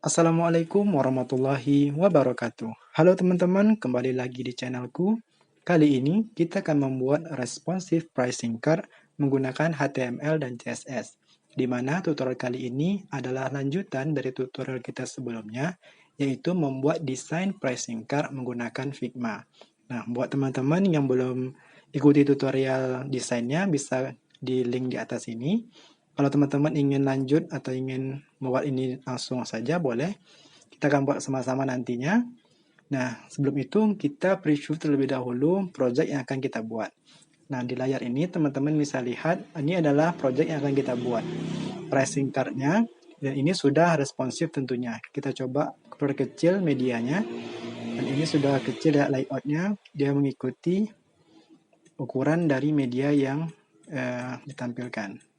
Assalamualaikum warahmatullahi wabarakatuh. Halo teman-teman, kembali lagi di channelku. Kali ini kita akan membuat responsive pricing card menggunakan HTML dan CSS. Di mana tutorial kali ini adalah lanjutan dari tutorial kita sebelumnya, yaitu membuat desain pricing card menggunakan Figma. Nah, buat teman-teman yang belum ikuti tutorial desainnya, bisa di link di atas ini. Kalau teman-teman ingin lanjut atau ingin membuat ini langsung saja boleh. Kita akan buat sama-sama nantinya. Nah, sebelum itu kita preview terlebih dahulu project yang akan kita buat. Nah, di layar ini teman-teman bisa lihat ini adalah project yang akan kita buat. Pricing card-nya, dan ini sudah responsif tentunya. Kita coba perkecil medianya, dan ini sudah kecil ya layout-nya. Dia mengikuti ukuran dari media yang ditampilkan.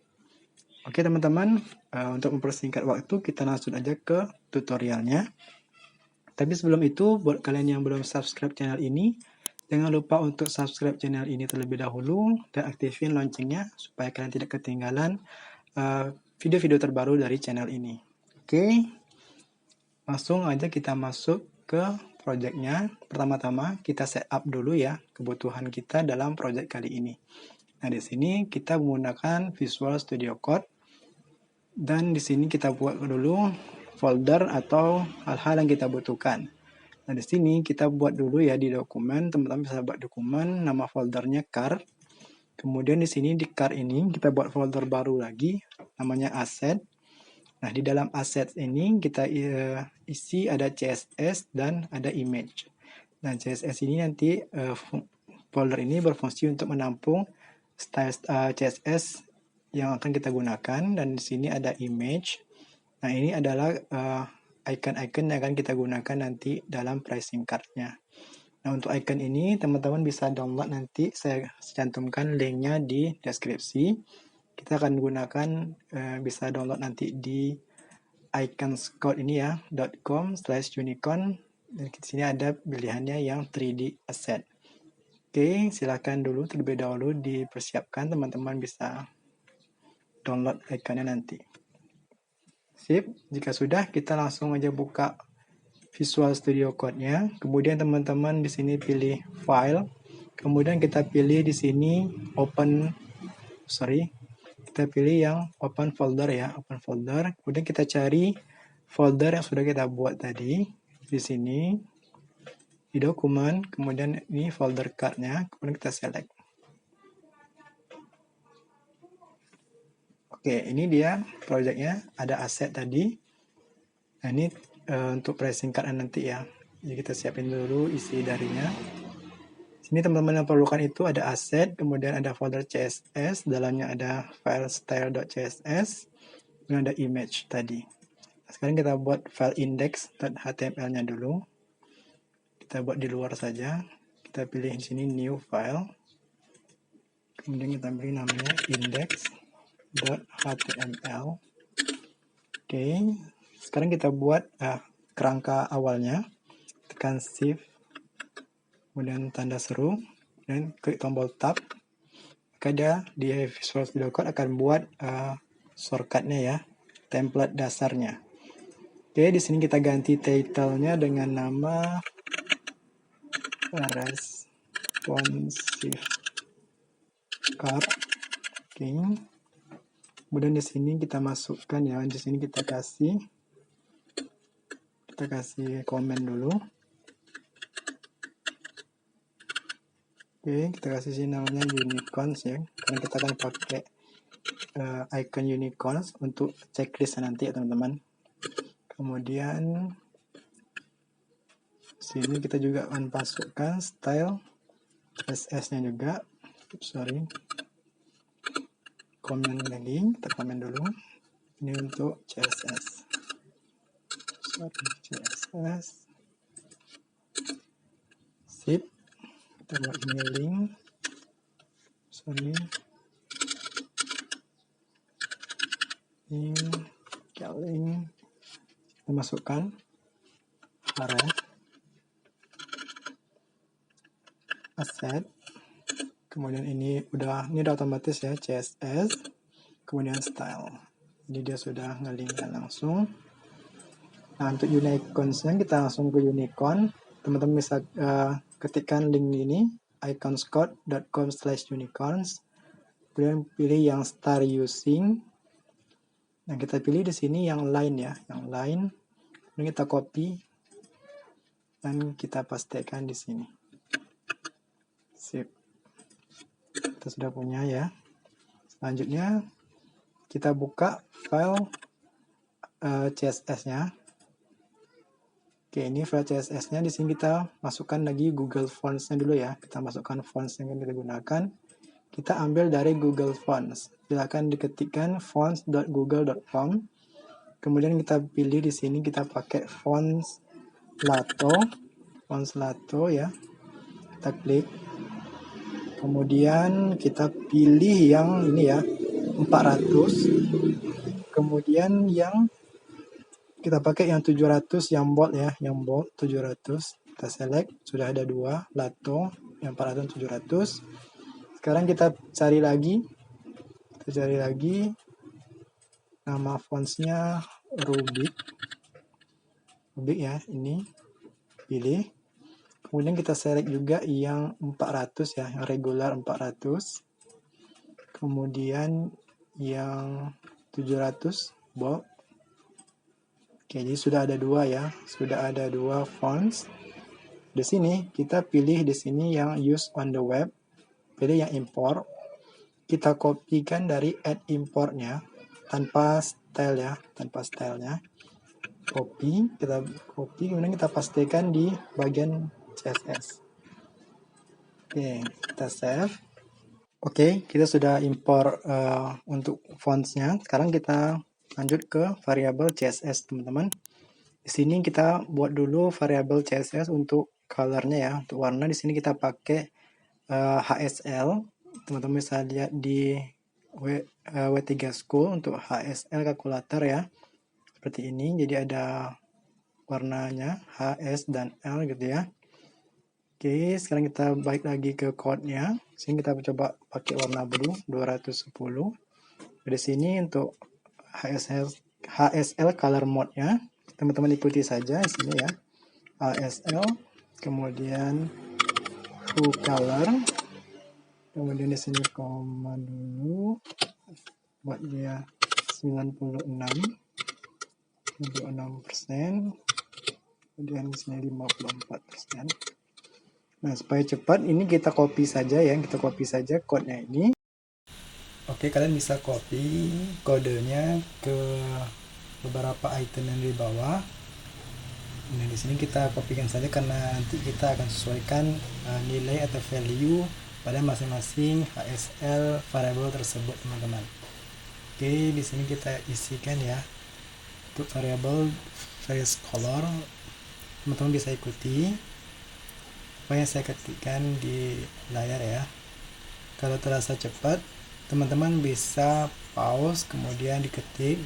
Oke teman-teman, untuk mempersingkat waktu kita langsung aja ke tutorialnya. Tapi sebelum itu, buat kalian yang belum subscribe channel ini, jangan lupa untuk subscribe channel ini terlebih dahulu dan aktifin loncengnya supaya kalian tidak ketinggalan video-video terbaru dari channel ini. Oke, langsung aja kita masuk ke projectnya. Pertama-tama kita setup dulu ya kebutuhan kita dalam project kali ini. Nah di sini kita menggunakan Visual Studio Code. Dan di sini kita buat dulu folder atau hal-hal yang kita butuhkan. Nah, di sini kita buat dulu ya di dokumen, teman-teman bisa buat dokumen, nama foldernya car. Kemudian di sini di car ini kita buat folder baru lagi, namanya asset. Nah, di dalam asset ini kita isi ada CSS dan ada image. Nah, CSS ini nanti folder ini berfungsi untuk menampung style CSS yang akan kita gunakan, dan di sini ada image. Nah, ini adalah icon-icon yang akan kita gunakan nanti dalam pricing card-nya. Nah, untuk icon ini teman-teman bisa download, nanti saya cantumkan linknya di deskripsi. Kita akan gunakan, bisa download nanti di iconscode ini ya, .com/unicorn. Dan di sini ada pilihannya yang 3D asset. Oke, silakan dulu terlebih dahulu dipersiapkan, teman-teman bisa download iconnya nanti. Sip, jika sudah kita langsung aja buka Visual Studio Code-nya. Kemudian teman-teman di sini pilih file. Kemudian kita pilih di sini kita pilih yang open folder ya, open folder. Kemudian kita cari folder yang sudah kita buat tadi di sini di dokumen. Kemudian ini folder card-nya, kemudian kita select. Oke, ini dia projectnya, ada aset tadi. Nah, ini untuk pricing card nanti ya. Jadi kita siapin dulu isi darinya. Sini teman-teman yang perlukan itu ada aset, kemudian ada folder CSS, dalamnya ada file style.css, kemudian ada image tadi. Nah, sekarang kita buat file index.html-nya dulu. Kita buat di luar saja. Kita pilih di sini new file. Kemudian kita pilih namanya index.html. Oke, sekarang kita buat kerangka awalnya. Tekan shift, kemudian tanda seru, dan klik tombol tab. Maka dia di Visual Studio Code akan buat shortcut-nya ya, template dasarnya. Oke, di sini kita ganti title-nya dengan nama responsive card. Oke. Kemudian di sini kita masukkan ya, di sini kita kasih komen dulu. Oke, kita kasih sini namanya unicorns ya, karena kita akan pakai icon unicorns untuk checklist nanti ya teman-teman. Kemudian sini kita juga akan masukkan style CSS-nya juga. Komen lagi, kita komen dulu. Ini untuk CSS. CSS. Sip. Kita buat ini link. Link. Kita masukkan array asset. Kemudian ini udah otomatis ya, CSS, kemudian style. Jadi dia sudah ngelingkan langsung. Nah, untuk unicorns-nya kita langsung ke unicorn. Teman-teman bisa ketikkan link ini, iconscode.com/unicorns. Kemudian pilih yang start using. Nah, kita pilih di sini yang line ya, yang line. Kemudian kita copy dan kita pastekan di sini. Sip. Kita sudah punya ya. Selanjutnya kita buka file CSS-nya. Oke, ini file CSS-nya. Di sini kita masukkan lagi Google Fonts-nya dulu ya. Kita masukkan fonts yang kita gunakan. Kita ambil dari Google Fonts. Silakan diketikkan fonts.google.com. Kemudian kita pilih di sini, kita pakai fonts Lato ya. Kita klik. Kemudian kita pilih yang ini ya, 400. Kemudian yang kita pakai yang 700 yang bold ya, yang bold 700. Kita select, sudah ada dua, Lato, yang 400 700. Sekarang kita cari lagi. Nama fontsnya Rubik ya, ini. Pilih. Kemudian kita select juga yang 400 ya, yang regular 400. Kemudian yang 700 bold. Oke, jadi sudah ada dua ya, sudah ada dua fonts. Di sini kita pilih di sini yang use on the web, pilih yang import. Kita kopikan dari add importnya tanpa style ya, tanpa stylenya. Kita copy, kemudian kita pastikan di bagian CSS. Oke, kita save. Oke, kita sudah import untuk fontsnya. Sekarang kita lanjut ke variabel CSS, teman-teman. Di sini kita buat dulu variabel CSS untuk colornya ya, untuk warna. Di sini kita pakai HSL. Teman-teman bisa lihat di W3 School untuk HSL kalkulator ya. Seperti ini, jadi ada warnanya H, S, dan L gitu ya. Oke, sekarang kita balik lagi ke code-nya. Sini kita coba pakai warna blue 210. Di sini untuk HSL color mode-nya, teman-teman ikuti saja di sini ya. HSL, kemudian full color. Kemudian di sini koma dulu, buat dia 96%, kemudian di sini 54%. Nah, supaya cepat ini kita copy saja ya, kita copy saja code-nya ini. Oke, kalian bisa copy kodenya ke beberapa item yang di bawah. Nah, di sini kita kopikan saja karena nanti kita akan sesuaikan nilai atau value pada masing-masing HSL variable tersebut, teman-teman. Oke, di sini kita isikan ya. Untuk variable face color, teman-teman bisa ikuti apa yang saya ketikkan di layar ya. Kalau terasa cepat, teman-teman bisa pause kemudian diketik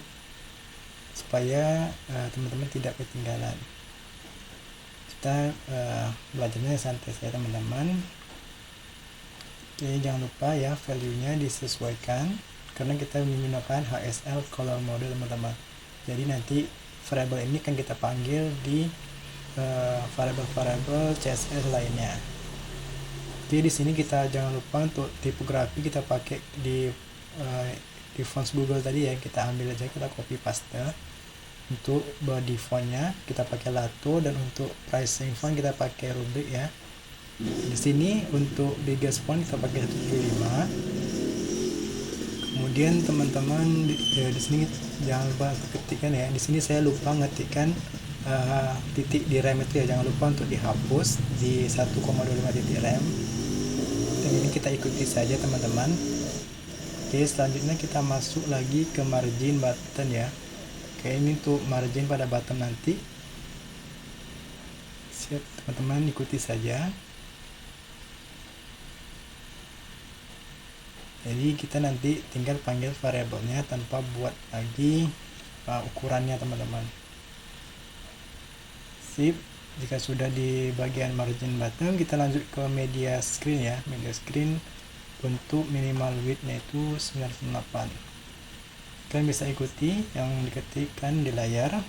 supaya teman-teman tidak ketinggalan. Kita belajarnya santai saja, teman-teman. Oke, jangan lupa ya value-nya disesuaikan karena kita menggunakan HSL color mode, teman-teman. Jadi nanti variabel ini kan kita panggil di variabel CSS lainnya. Oke, di sini kita jangan lupa untuk tipografi kita pakai di fonts Google tadi ya, kita ambil aja, kita copy paste. Untuk body fontnya kita pakai Lato, dan untuk pricing font kita pakai Rubik ya. Di sini untuk biggest font kita pakai 175. Kemudian teman-teman di sini jangan lupa ketikkan ya. Di sini saya lupa ngetikkan titik di rem itu ya, jangan lupa untuk dihapus di 1,25 titik rem. Dan ini kita ikuti saja, teman-teman. Oke, selanjutnya kita masuk lagi ke margin button ya. Oke, ini untuk margin pada button nanti. Siap, teman-teman, ikuti saja. Jadi kita nanti tinggal panggil variabelnya tanpa buat lagi ukurannya, teman-teman. Sip. Jika sudah di bagian margin button, kita lanjut ke media screen ya. Media screen untuk minimal width-nya itu 98. Kalian bisa ikuti yang diketikkan di layar.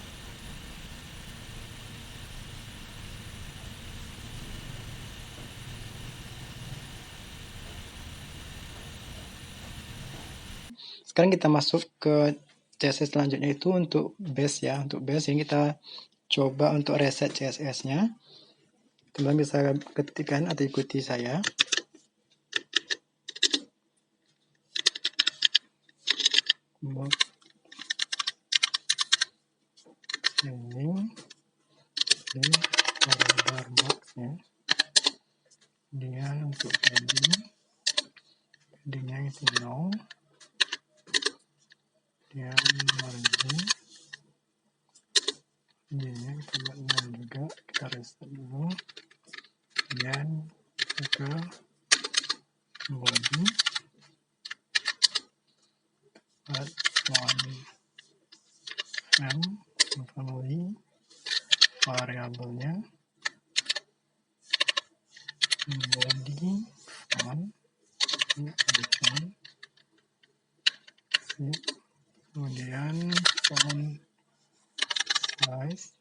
sekarang kita masuk ke CSS selanjutnya, itu untuk base ya. Untuk base yang kita coba untuk reset CSS-nya. Teman bisa ketikkan atau ikuti saya. Box ini di bar box-nya. Dia untuk padding-nya itu 0. Dia margin. Dia kita buat 0 juga. Kita reset dulu. Dan ke body. Add one family variabelnya body font kemudian font size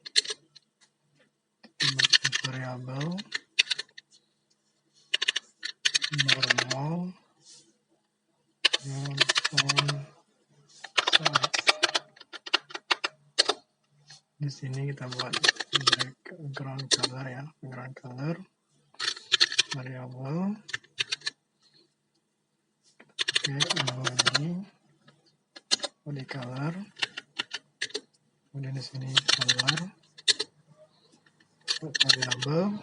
variabel normal dan font size. Di sini kita buat background color ya, background color variabel. Body color, kemudian di sini color variabel,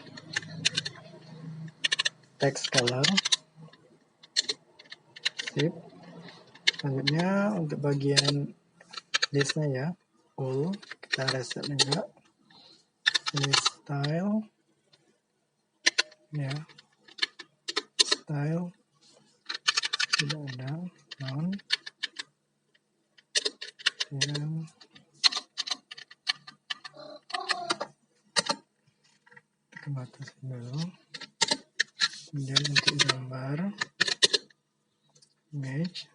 text color, sip. Selanjutnya untuk bagian listnya ya, all kita reset juga. Ini style ya, style tidak ada, non. Dan kita batasi dulu. Kemudian untuk gambar image,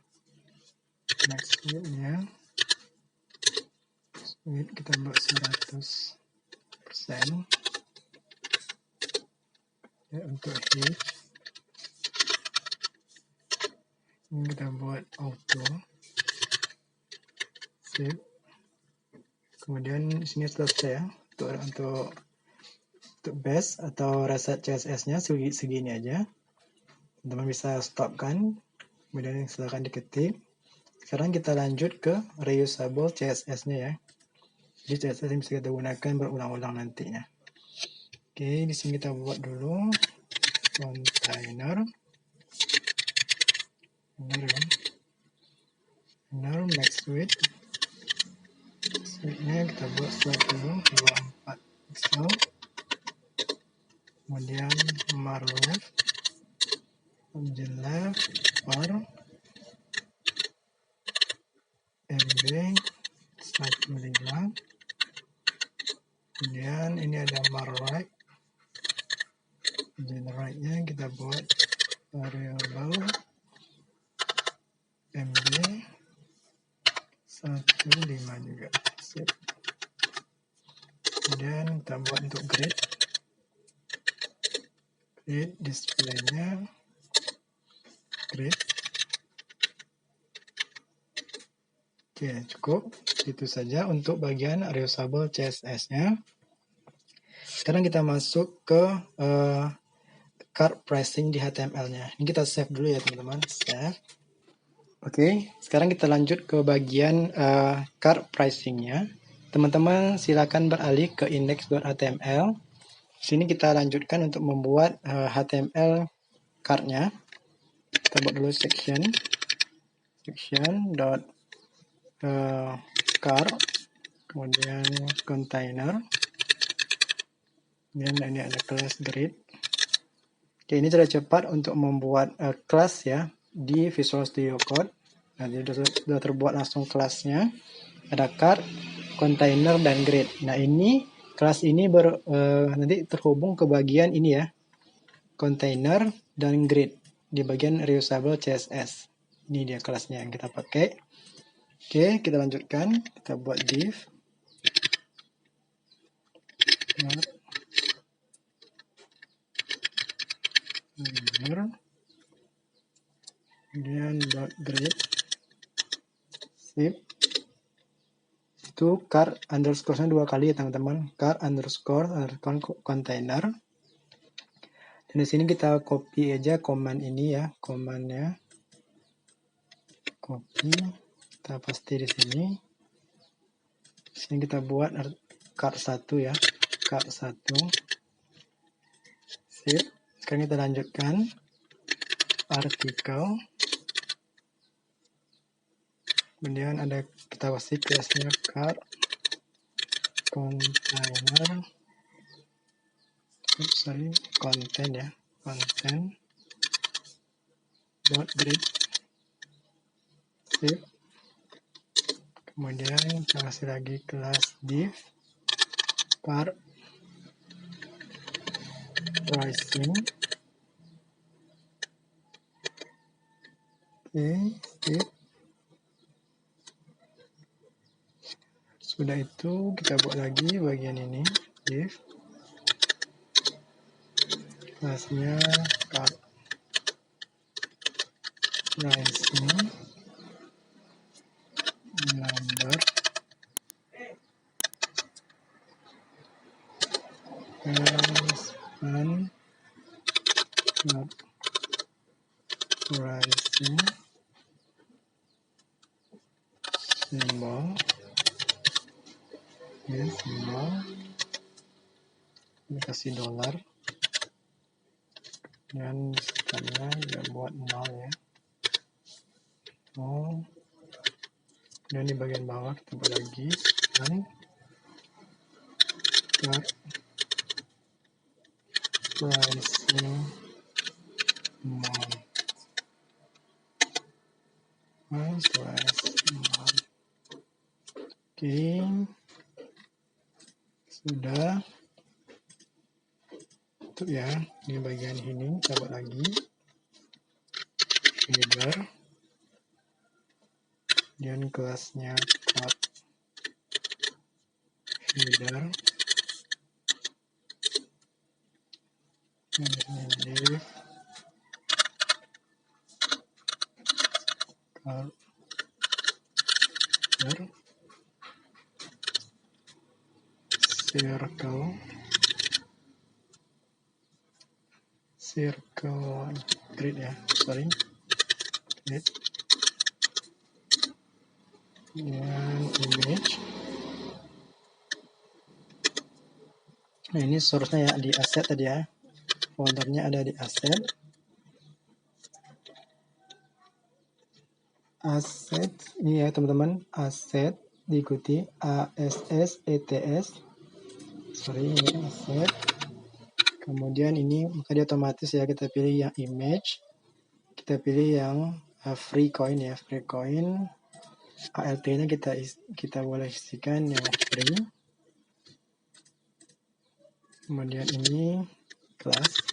next width-nya width kita buat 100%. Ya, untuk height ini kita buat auto, save. Kemudian di sini selesai ya untuk base atau reset CSS-nya segini aja. Teman-teman bisa stopkan, kemudian silakan diketik. Sekarang kita lanjut ke reusable CSS-nya ya. Jadi CSS yang bisa kita gunakan berulang-ulang nantinya. Oke, di sini kita buat dulu container. Container max width. Width-nya kita buat 124 pixel. Kemudian margin left per MB 15. Kemudian ini ada margin right-nya kita buat variable MB 15 juga. Sip. Kemudian kita buat untuk grid display-nya grid. Oke, cukup itu saja untuk bagian reusable CSS-nya. Sekarang kita masuk ke cart pricing di HTML-nya. Ini kita save dulu ya teman-teman, save. Oke, sekarang kita lanjut ke bagian cart pricing-nya. Teman-teman silakan beralih ke index.html. Sini kita lanjutkan untuk membuat HTML cart-nya. Kita buat dulu section dot cart, kemudian container, dan ini ada class grid. Oke, ini cara cepat untuk membuat kelas ya di Visual Studio Code. Nah, jadi sudah terbuat langsung kelasnya. Ada cart, container, dan grid. Nah, ini kelas ini nanti terhubung ke bagian ini ya, container dan grid di bagian reusable CSS. Ini dia kelasnya yang kita pakai. Oke, kita lanjutkan. Kita buat div. Kemudian grid. Sip. Itu car underscore-nya 2 kali ya teman-teman. Car underscore container. Dan di sini kita copy aja command ini ya, commandnya. Copy, kita paste di sini. Di sini kita buat car 1 ya, car 1. Sip. Sekarang kita lanjutkan artikel. Kemudian ada kita kasih kelasnya car container. Content ya, content dot grid. Sip. Kemudian kita kasih lagi kelas div car pricing. Oke, sip. Sudah itu kita buat lagi bagian ini div kelasnya car pricing number and pricing symbol ini symbol ini kasih dolar dan sekarang kita buat 0 ya, 0. Dan di bagian bawah kita buat lagi dan pricing Oke, sudah itu ya. Di bagian ini kita buat lagi header dan kelasnya cut header div cut header circle grid ya, grid dan image. Nah ini source-nya ya di asset tadi ya, foldernya ada di asset ini ya teman-teman, asset diikuti ASSETS, ini asset. Kemudian ini maka dia otomatis ya kita pilih yang image, kita pilih yang free coin ya, free coin. ALT-nya kita boleh isikan yang free. Kemudian ini kelasnya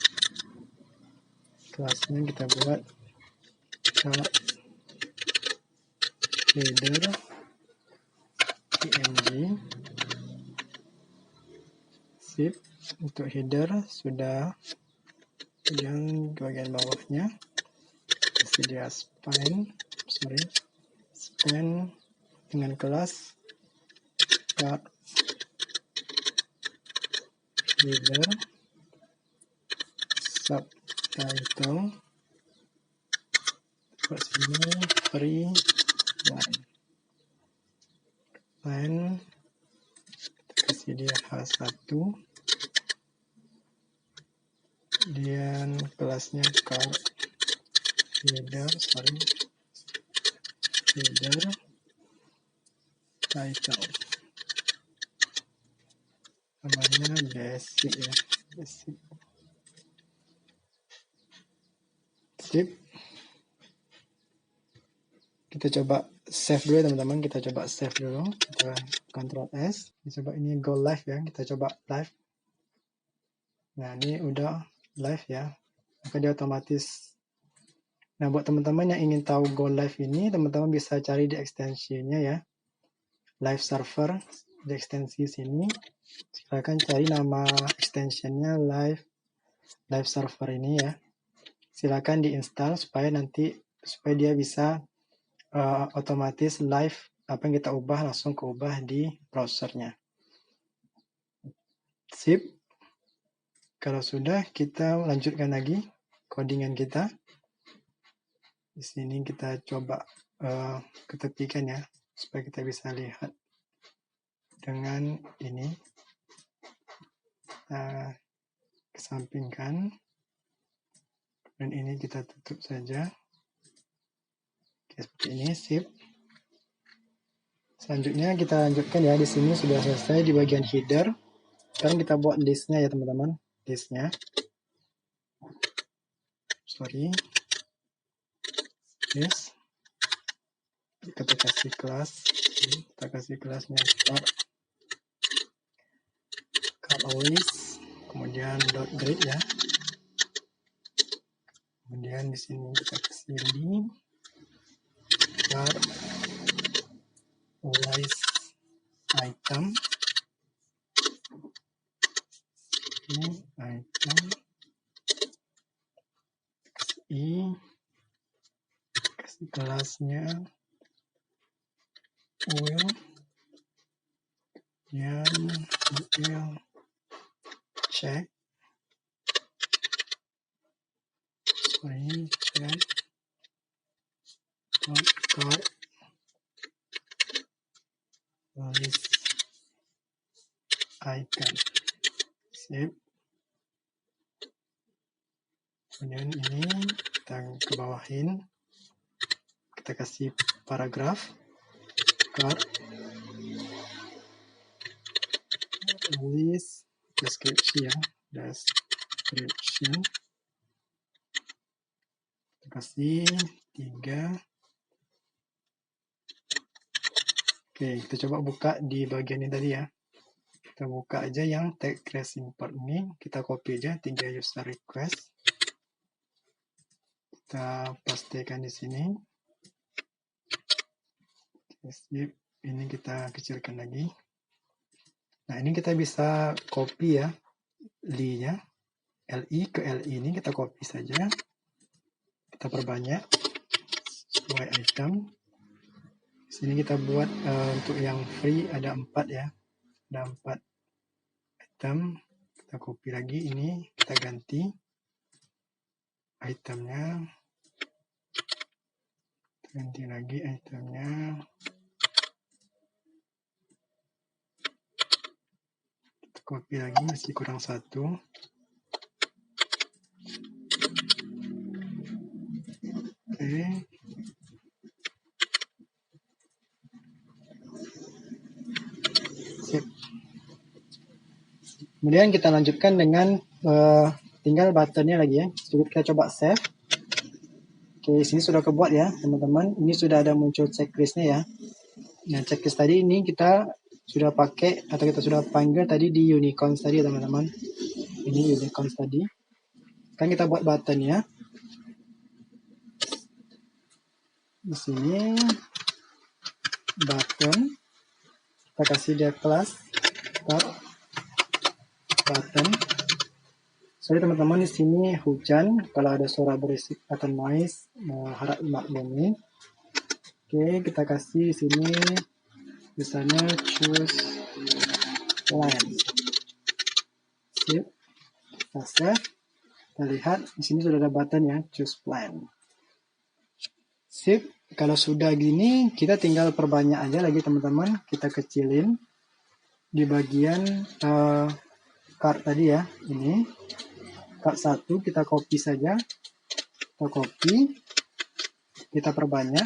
kita buat header png. Sip. Untuk header sudah. Kemudian bagian bawahnya kasih dia span dengan kelas car header subtitle buat sini free line kasih dia H1 dan kelasnya car header title namanya basic ya, basic. Sip. Kita coba save dulu ya teman-teman, kita coba save dulu, kita Ctrl S, kita coba ini go live ya, kita coba live. Nah ini udah live ya, maka dia otomatis. Nah buat teman-teman yang ingin tahu go live ini, teman-teman bisa cari di ekstensinya ya, live server di ekstensi sini, silakan cari nama extensionnya live server ini ya, silakan diinstal supaya dia bisa otomatis live apa yang kita ubah langsung keubah di browsernya. Sip. Kalau sudah, kita lanjutkan lagi codingan kita. Di sini kita coba ketepikan ya, supaya kita bisa lihat dengan ini. Kesampingkan, dan ini kita tutup saja. Oke, seperti ini, sip. Selanjutnya kita lanjutkan ya, di sini sudah selesai di bagian header. Sekarang kita buat listnya ya teman-teman, listnya. List. Kita kasih kelas, kelasnya card list, kemudian .grade ya. Kemudian di sini kita kasih link card list item. Ini item kasih kelasnya will check card list item. Sip. Kemudian ini kita ke bawahin, kita kasih paragraf card list description ya, description. Kita kasih 3. Oke, kita coba buka di bagian ini tadi ya. Kita buka aja yang tag create import ini, kita copy aja 3 user request. Kita pastikan di sini. Sip. Ini kita kecilkan lagi. Nah, ini kita bisa copy ya, li-nya. Li ke li ini kita copy saja. Kita perbanyak sesuai item. Di sini kita buat untuk yang free ada 4 ya. Ada 4 item. Kita copy lagi ini, kita ganti itemnya. Ganti lagi itemnya. Kita copy lagi, masih kurang 1. Oke. Sip. Kemudian kita lanjutkan dengan tinggal buttonnya lagi ya. Kita coba save. Oke, sini sudah kebuat ya teman-teman. Ini sudah ada muncul checklistnya ya. Nah, checklist tadi ini kita sudah pakai atau kita sudah panggil tadi di unicorns tadi teman-teman. Ini unicorns tadi. Kan kita buat button ya. Di sini button, kita kasih dia kelas button. Sorry teman-teman, di sini hujan, kalau ada suara berisik atau noise harap dimaklumi. Oke, kita kasih di sini misalnya choose plan. Sip. Kita save. Kita lihat di sini sudah ada button ya, choose plan. Sip. Kalau sudah gini, kita tinggal perbanyak aja lagi teman-teman. Kita kecilin di bagian card tadi ya. Ini card 1 kita copy saja. Kita copy. Kita perbanyak.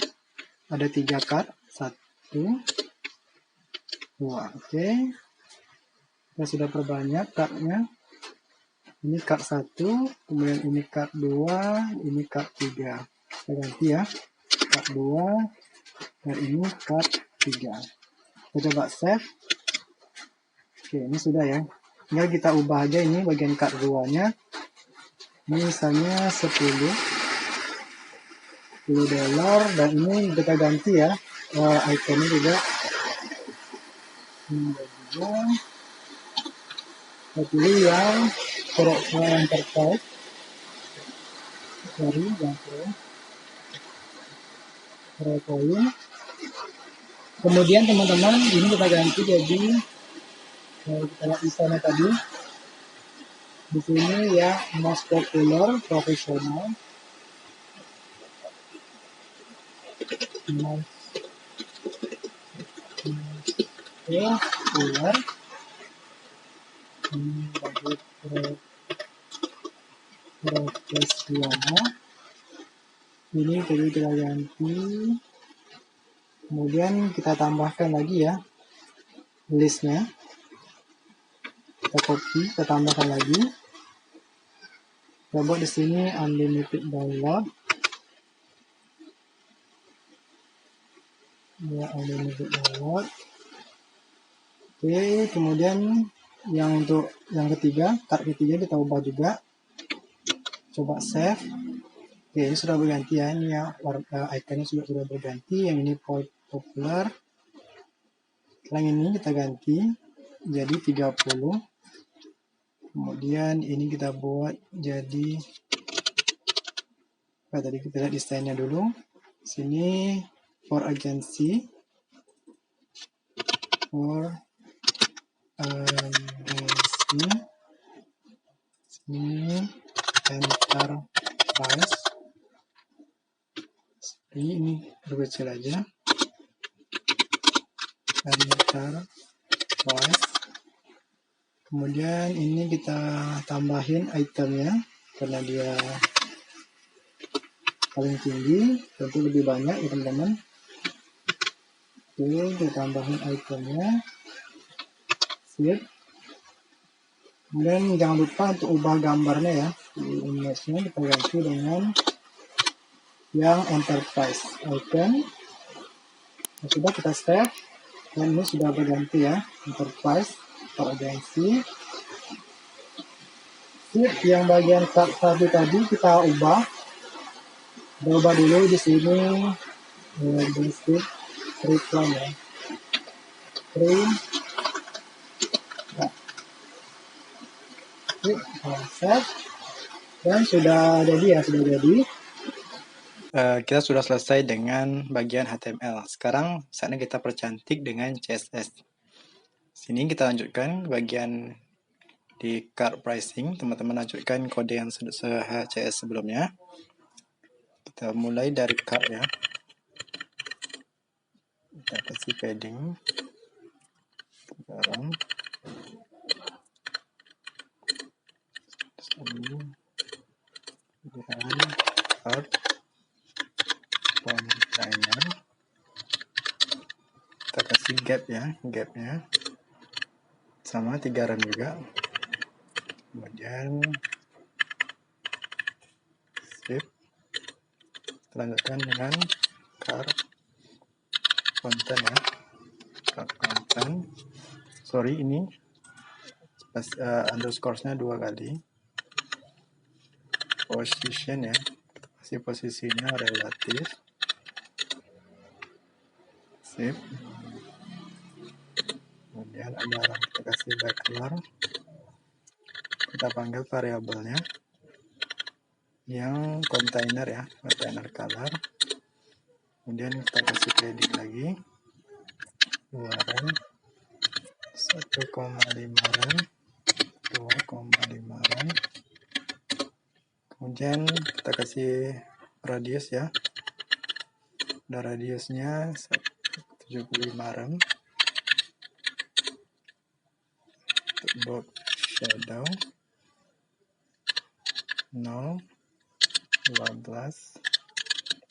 Ada 3 card. 1, 2. Oke. Kita sudah perbanyak cardnya. Ini card 1. Kemudian ini card 2. Ini card 3. Kita ganti ya. Card 2. Dan ini card 3. Kita coba save. Oke, ini sudah ya. Tinggal kita ubah aja ini bagian card 2-nya. Ini misalnya $10 dan ini kita ganti ya itemnya juga. Kita pilih yang terkait dari yang koin. Kemudian teman-teman, ini kita ganti jadi kita lihat desainnya tadi. Di sini ya most popular, profesional, most popular, bagi profesional. Ini tadi kita ganti. Kemudian kita tambahkan lagi ya listnya. Kita copy, kita tambahkan lagi. Kita buat di sini unlimited download. Ya, unlimited download. Oke, kemudian yang untuk yang ketiga, card ketiga kita ubah juga. Coba save. Oke, ini sudah berganti ya. Ini ya ikonnya sudah berganti. Yang ini popular. Yang ini kita ganti jadi 30. Kemudian ini kita buat jadi tadi kita lihat desainnya dulu. Sini for agency. For agency. Sini enter price. Ini berkecil aja. Enter price. Kemudian ini kita tambahin itemnya karena dia paling tinggi, tentu lebih banyak ya teman-teman. Oke, kita tambahin itemnya. Sip. Kemudian jangan lupa untuk ubah gambarnya ya. Di image-nya kita ganti dengan yang enterprise icon. Nah, sudah kita save dan ini sudah berganti ya, enterprise for agency. Sip, yang bagian tadi kita ubah. Ubah dulu di sini basic reply ya. Free. Nah. Sip, save. Dan sudah jadi ya, sudah jadi. Kita sudah selesai dengan bagian HTML. Sekarang saatnya kita percantik dengan CSS. Sini kita lanjutkan bagian di card pricing. Teman-teman lanjutkan kode yang CSS sebelumnya. Kita mulai dari card ya. Kita kasih padding. Sekarang dan card container. Kita kasih gap ya, gapnya sama 3 rem juga. Kemudian sip. Lanjutkan dengan card content ya, card content. Sorry, ini underscore-nya 2 kali. Position ya, kasih posisinya relatif. Sip. Kemudian ada kita kasih backcolor. Kita panggil variabelnya yang container ya, container color. Kemudian kita kasih padding lagi 2 rem, 1,5 rem, 2,5 rem. Kemudian kita kasih radius ya, ada radiusnya 75 rem. Untuk box shadow 0, 12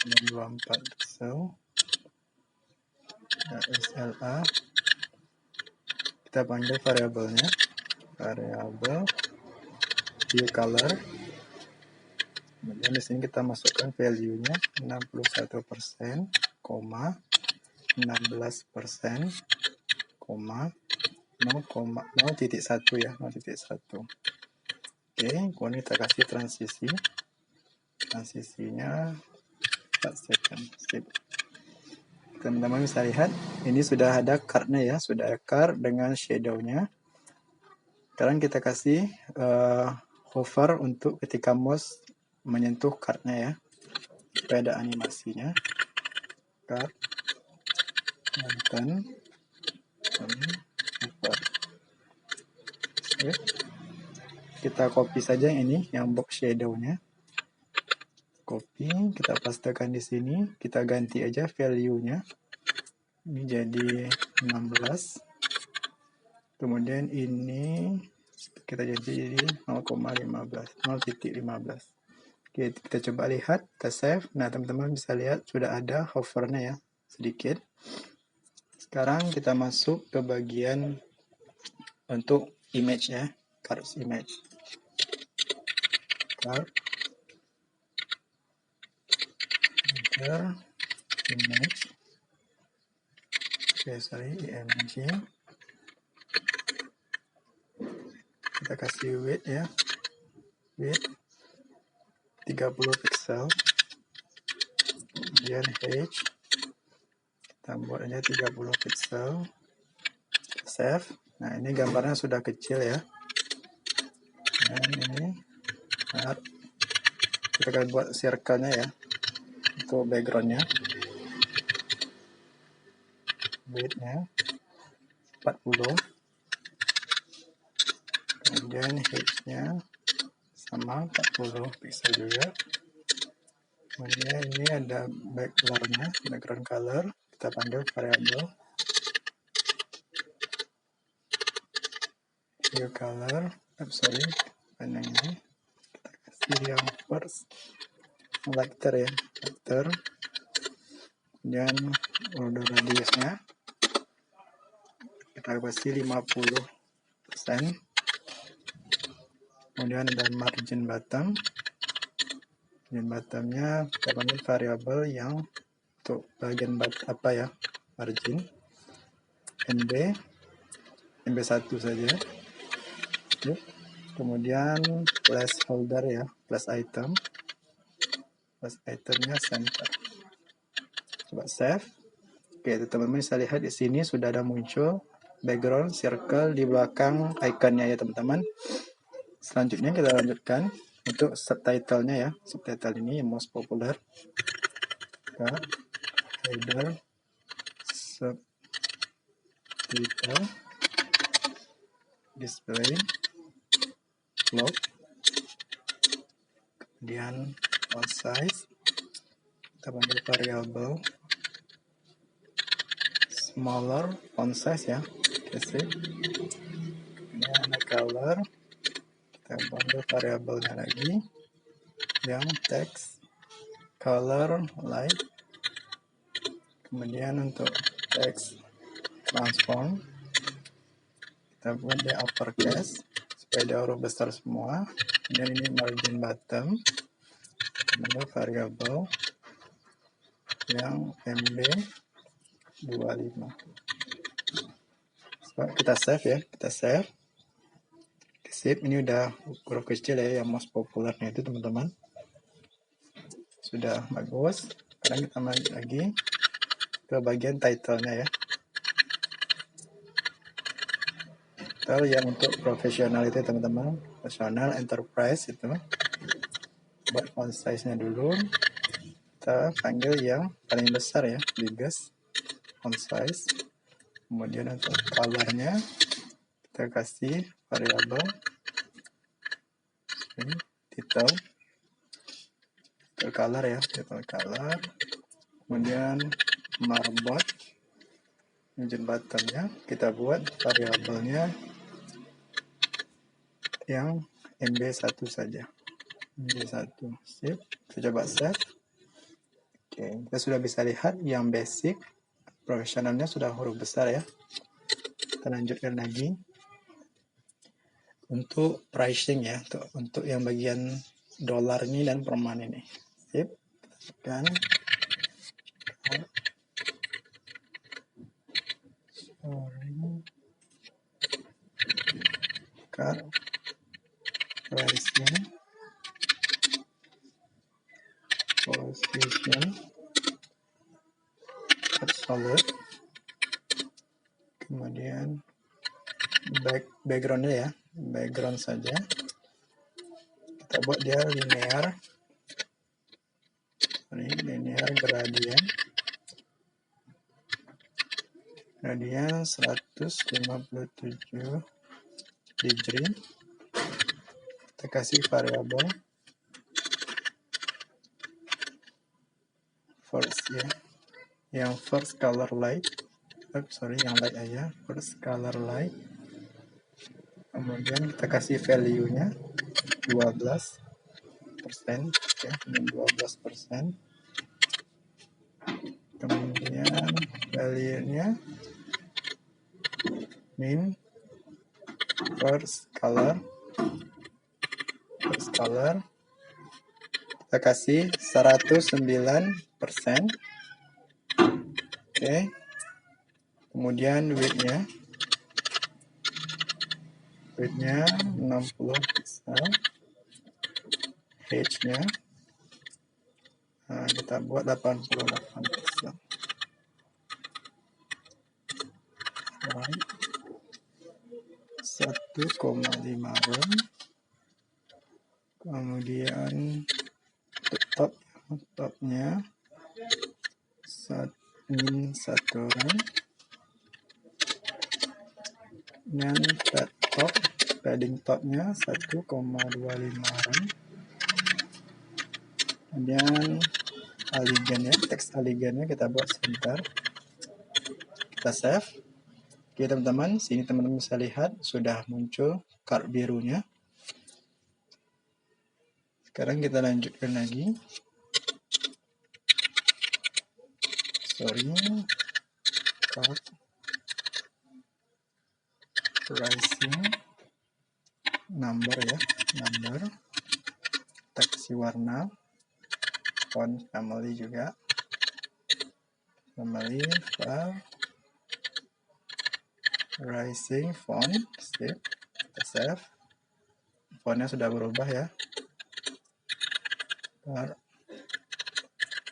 dan 24 pixel. SLA kita panggil variabelnya, variabel view color. Kemudian di sini kita masukkan value-nya 61%, 16%, 0,1 ya, 0,1. Oke, kemudian kita kasih transisi. Transisinya 4 second. Sip. Teman-teman bisa lihat, ini sudah ada card-nya ya, sudah ada card dengan shadow-nya. Sekarang kita kasih hover untuk ketika mouse menyentuh card-nya ya, supaya ada animasinya. Card, Nonton upper. Kita copy saja ini yang box shadow-nya. Copy, kita pastekan di sini, kita ganti aja value-nya. Ini jadi 16. Kemudian ini kita ganti jadi 0,15, 0,15. Oke, kita coba lihat, kita save. Nah, teman-teman bisa lihat sudah ada hovernya ya, sedikit. Sekarang kita masuk ke bagian untuk image ya, card image. Card, enter, image. Oke, sorry, img. Kita kasih width ya, width 30 pixel. Kemudian height kita buat aja 30 pixel. Save. Nah, ini gambarnya sudah kecil ya. Dan ini kita akan buat circle-nya ya untuk background-nya. Width-nya 40. Kemudian height-nya sama 40 pixel juga. Kemudian ini ada background color, kita panggil variable hue color. Bukan yang ini, kita kasih yang first selector ya, selector. Kemudian border radiusnya kita kasih 50%. Kemudian ada margin bottom. Margin bottomnya kita panggil variabel yang untuk bagian apa ya, margin. MB1 saja. Kemudian placeholder ya, plus itemnya center. Coba save. Oke, teman-teman bisa lihat di sini sudah ada muncul background circle di belakang ikonnya ya teman-teman. Selanjutnya kita lanjutkan untuk subtitle-nya ya. Subtitle ini yang most popular. Header, subtitle, display, float, kemudian font size, kita panggil variable smaller font size ya, kemudian color, kita panggil variabelnya lagi yang text color light. Kemudian untuk text transform kita buat dia uppercase supaya dia huruf besar semua. Kemudian ini margin bottom, kemudian variable yang MB25. So, kita save ya, kita save. Ini udah huruf kecil ya, yang most populernya itu teman-teman. Sudah bagus. Sekarang kita lanjut lagi ke bagian title-nya ya. Title yang untuk profesional itu teman-teman, profesional enterprise itu. Buat font size-nya dulu. Kita panggil yang paling besar ya, biggest font size. Kemudian untuk color-nya kita kasih variabel title color ya, title color. Kemudian marbot margin bottomnya kita buat variabelnya yang MB1 saja, MB1. Sip, kita coba save. Oke, kita sudah bisa lihat yang basic profesionalnya sudah huruf besar ya. Kita lanjutkan lagi untuk pricing ya, untuk yang bagian dolar ini dan perman ini. Sip, kan card pricing position absolute. Kemudian backgroundnya ya, background saja kita buat dia linear gradient. kemudian 157 degree, kita kasih variabel first ya, yang first color light, yang light aja, first color light. Kemudian kita kasih value-nya 12%, ya, 12%. Kemudian value-nya min first color, kita kasih 109%. Oke. Kemudian width-nya 60 pixel, height-nya kita buat 88 pixel. Right. 1,5 room. Kemudian topnya min 1 room. Dan padding topnya 1,25 room. Kemudian alignnya, teks alignnya kita buat sebentar. Kita save. Oke teman-teman, sini teman-teman bisa lihat sudah muncul card birunya. Sekarang kita lanjutkan lagi. Card pricing number ya, kita kasih warna, font family juga, file, rising font, sip, kita save. Fontnya sudah berubah ya.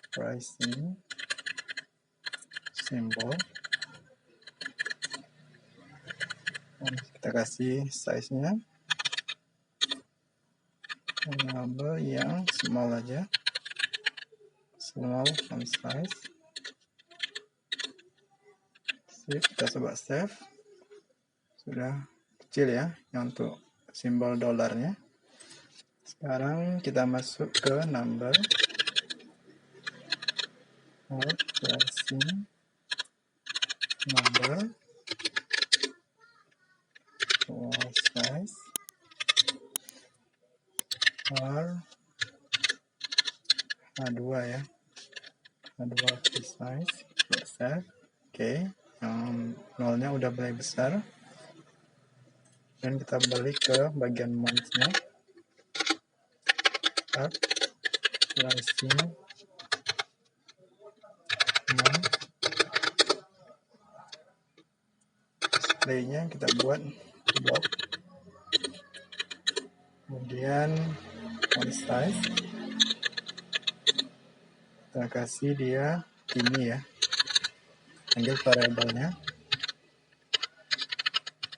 Pricing symbol, kita kasih size-nya label yang small aja, small font size. Sip, kita coba save. Sudah kecil ya, yang untuk simbol dolarnya. Sekarang kita masuk ke number, pricing number, size, H2 ya, H2 size, save. Oke, yang nolnya udah mulai besar. Dan kita balik ke bagian month-nya. Pricing month. Display-nya kita buat box. Kemudian font size, kita kasih dia ini ya, panggil variabelnya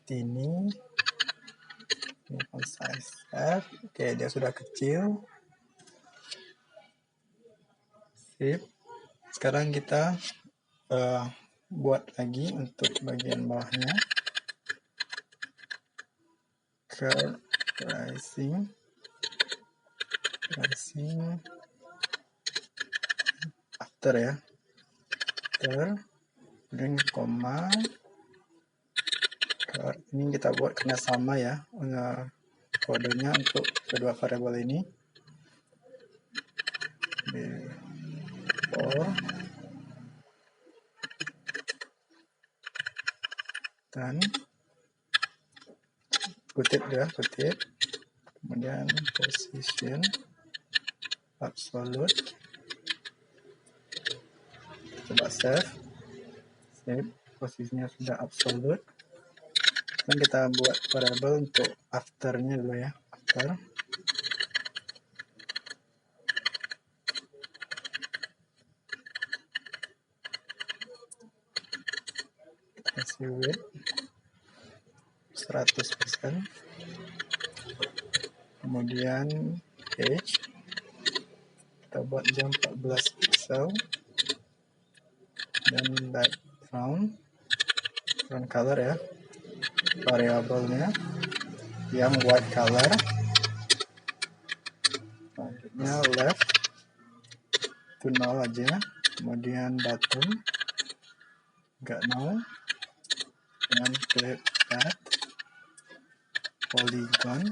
ini font size F. Oke, dia sudah kecil. Sip. Sekarang kita buat lagi untuk bagian bawahnya. Curve pricing after ya, kemudian koma. Ini kita buat karena sama ya kodenya untuk kedua variabel ini. Dan kutip, kemudian position absolute, coba save, posisinya sudah absolute. Dan kita buat variabel untuk afternya dulu ya, after. Kasih width 100%. Kemudian page kita buat jam 14 pixel. Dan background background color ya, variabelnya yang white color. Selanjutnya left to null aja, kemudian bottom enggak null, dengan clip path, polygon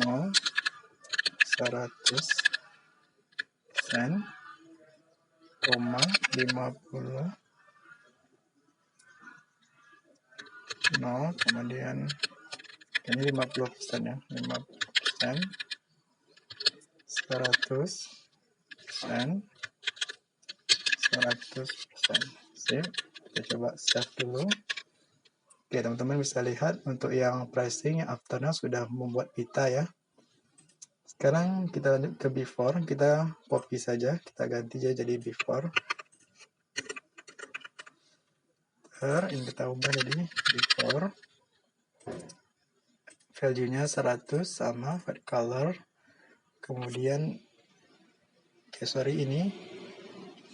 0, 100%, koma 50, 0, kemudian ini 50% ya, 50%, 100%, 100%. Sip, kita coba save dulu. Oke, teman-teman bisa lihat untuk yang pricing yang afternya sudah membuat pita ya. Sekarang kita lanjut ke before, kita copy saja, kita ganti aja jadi before. Ini kita ubah jadi before. Value-nya 100 sama white color. Kemudian ini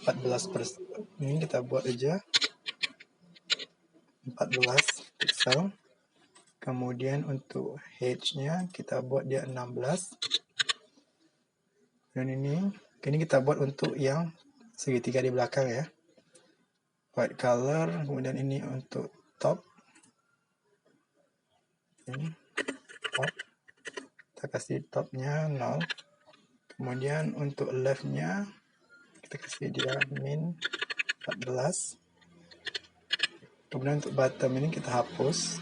14%. Ini kita buat aja 14 pixel. Kemudian untuk height-nya kita buat dia 16. Dan ini kita buat untuk yang segitiga di belakang ya. White color, kemudian ini untuk top. Ini top. Kita kasih topnya 0. Kemudian untuk left-nya kita kasih dia min 14. Kemudian untuk bottom ini kita hapus.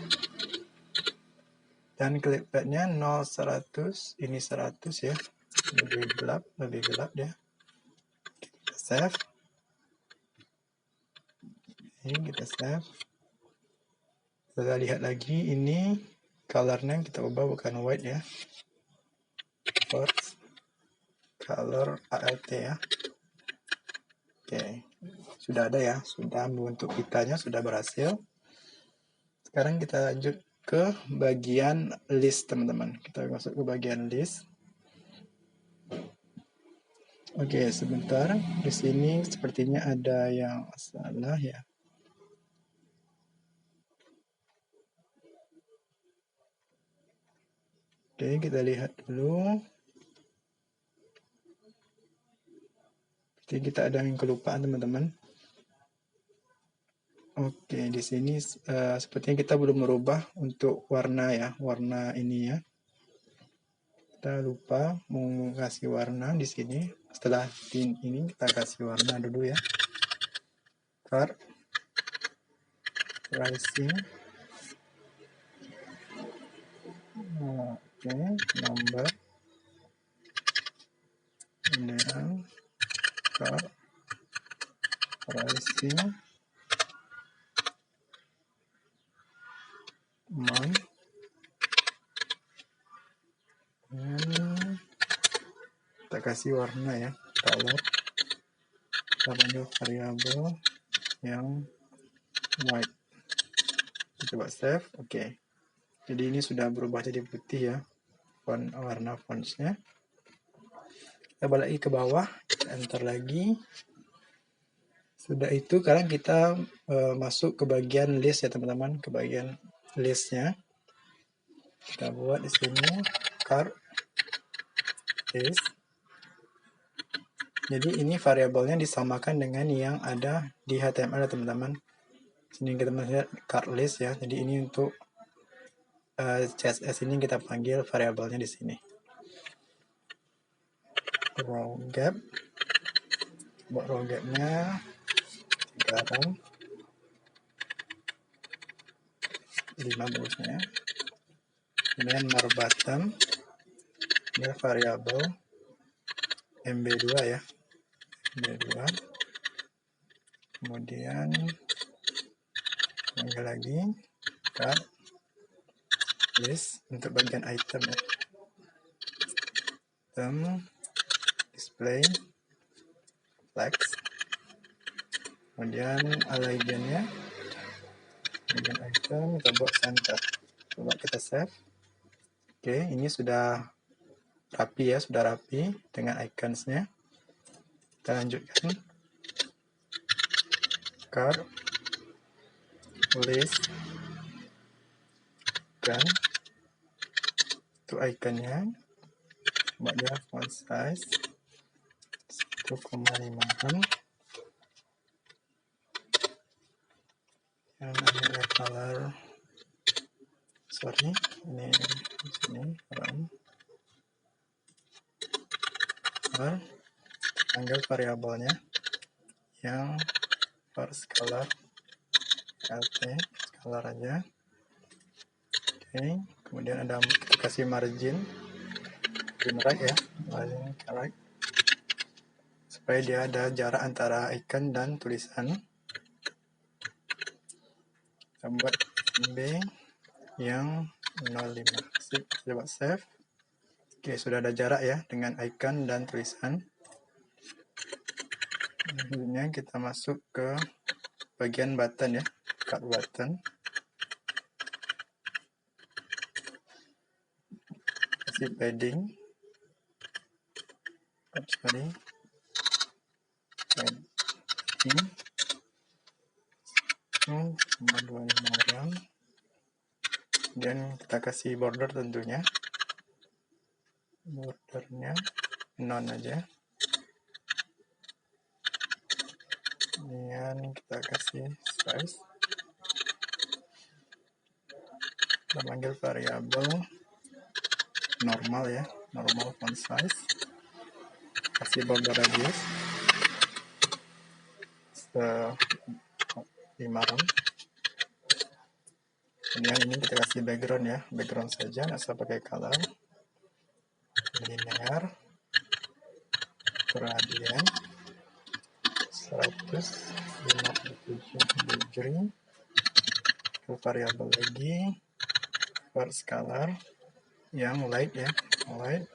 Dan clip pad-nya 0, 100, ini 100 ya. Lebih gelap dia. Kita save. Ini kita save. Kita lihat lagi, ini color-nya kita ubah bukan white ya. First color ALT ya. Oke, sudah ada ya, sudah membentuk pitanya, sudah berhasil. Sekarang kita lanjut ke bagian list teman-teman. Kita masuk ke bagian list. Oke, sebentar. Di sini sepertinya ada yang salah ya. Oke, kita lihat dulu. Jadi kita ada yang kelupaan teman-teman. Oke, di sini sepertinya kita belum merubah untuk warna ya, warna ini ya. Kita lupa mau kasih warna di sini. Setelah ini kita kasih warna dulu ya. Card, pricing. Oke, number. Kemudian card, pricing. Month. Kita kasih warna ya, color. Kita panggil variabel yang white. Kita coba save. Oke. Jadi ini sudah berubah jadi putih ya, warna fontsnya. Kita balik lagi ke bawah, kita enter lagi. Sudah itu, sekarang kita masuk ke bagian list ya teman-teman, ke bagian listnya. Kita buat di sini card list. Jadi ini variabelnya disamakan dengan yang ada di HTML ya teman-teman. Sini kita melihat card list ya. Jadi ini untuk CSS ini kita panggil variabelnya di sini. Row gap. Buat row gapnya 3 5 bagusnya. Kemudian mar bottom. Ini variabel MB2 ya. MB2. Kemudian panggil lagi card list untuk bagian item ya. Item display flex. Kemudian alignnya bagian item kita buat center. Coba kita save. Oke, ini sudah rapi ya, sudah rapi dengan iconsnya. Kita lanjutkan card list kan itu ikonnya, coba dia font size 1,56, yang ada color, sorry ini di sini color, ambil variabelnya yang first color lt color aja. Oke, kemudian ada kita kasih margin right ya, margin right, supaya dia ada jarak antara icon dan tulisan. Kita buat B yang 05. Sip, coba save. Oke, sudah ada jarak ya dengan icon dan tulisan. Selanjutnya kita masuk ke bagian button ya, cut button. Kasih padding. Padding. Cuma 25 gram. Dan kita kasih border tentunya. Bordernya non aja. Kemudian kita kasih size. Kita panggil variabel normal ya, normal font size. Kasih border radius 5 gram. Kemudian ini kita kasih background ya, background saja, nggak usah pakai color. Linear gradient 157 degree. Ke variabel lagi first color yang light ya, light.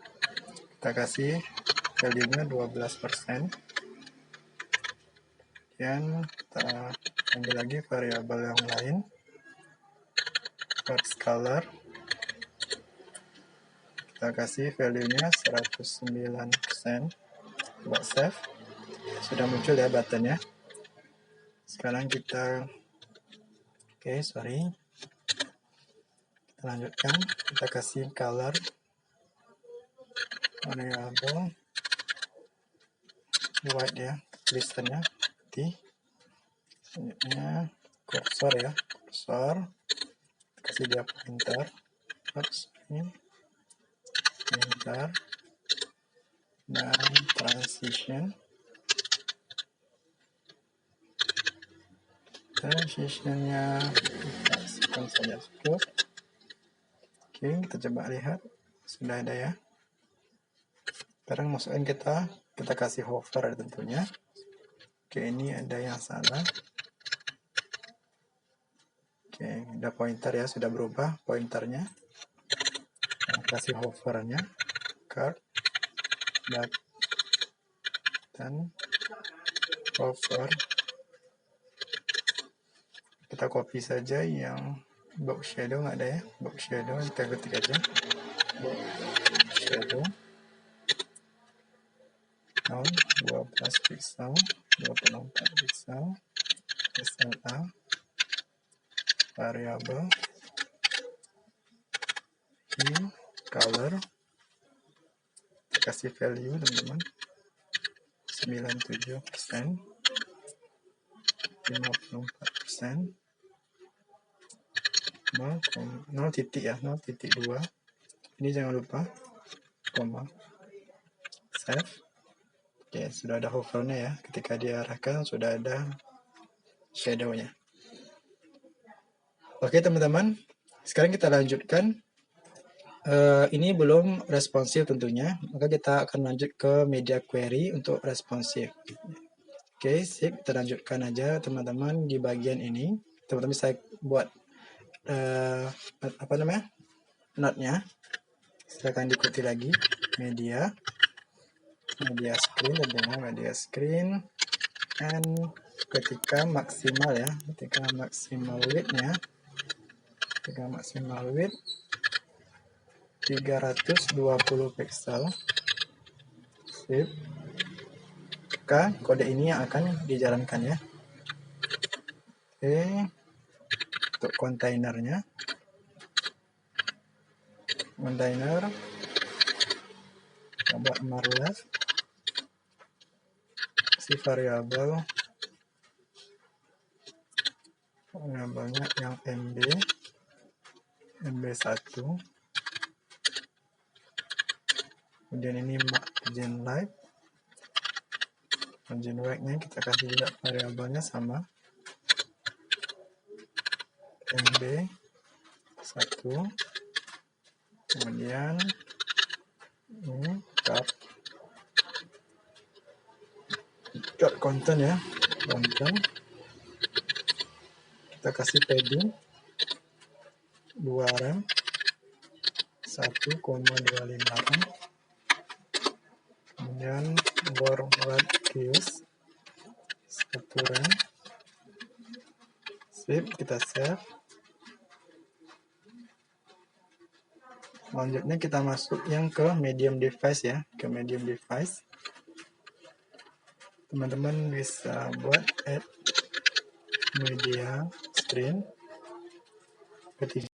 Kita kasih value-nya 12%. Dan kita ambil lagi variabel yang lain, first color, kita kasih value-nya 109%. Coba save, sudah muncul ya buttonnya. Sekarang kita kita lanjutkan, kita kasih color variabel white ya, tulisannya putih. Selanjutnya cursor ya, cursor, kasih dia pointer, pointer, dan transitionnya kita kasihkan saja cukup. Oke, kita coba lihat sudah ada ya. Sekarang masukin kita kasih hover tentunya. Oke, ini ada yang salah. Oke, ada pointer ya, sudah berubah pointernya. Kita kasih hovernya, card, button, hover. Kita copy saja yang box shadow, nggak ada ya, box shadow, kita ketik aja box shadow 12 pixel, 24 pixel, SLA, variabel color, kita kasih value teman-teman 97%, 54%, 0 titik ya, 0.2. Ini jangan lupa koma, save. Oke, sudah ada hovernya ya, ketika diarahkan sudah ada shadownya. Oke teman-teman, sekarang kita lanjutkan. Ini belum responsif tentunya, maka kita akan lanjut ke media query untuk responsif. Oke, sip, kita lanjutkan aja teman-teman di bagian ini. Teman-teman bisa buat note-nya. Silakan diikuti lagi. Media screen tentunya, media screen, and ketika maksimal ya, ketika maksimal width-nya, 320 pixel. Sip. Maka kode ini yang akan dijalankan ya. Oke. untuk kontainernya. Kontainer coba marlef, si variabelnya yang MB1, kemudian ini margin light, margin weight-nya kita kasih juga variabelnya sama MB1, kemudian ini cut content ya, content kita kasih padding 2 rem 1,25 rem, kemudian bore radius 1 rem. Sip, kita save. Selanjutnya kita masuk yang ke medium device ya, ke medium device. Teman-teman bisa buat add media screen ke TV.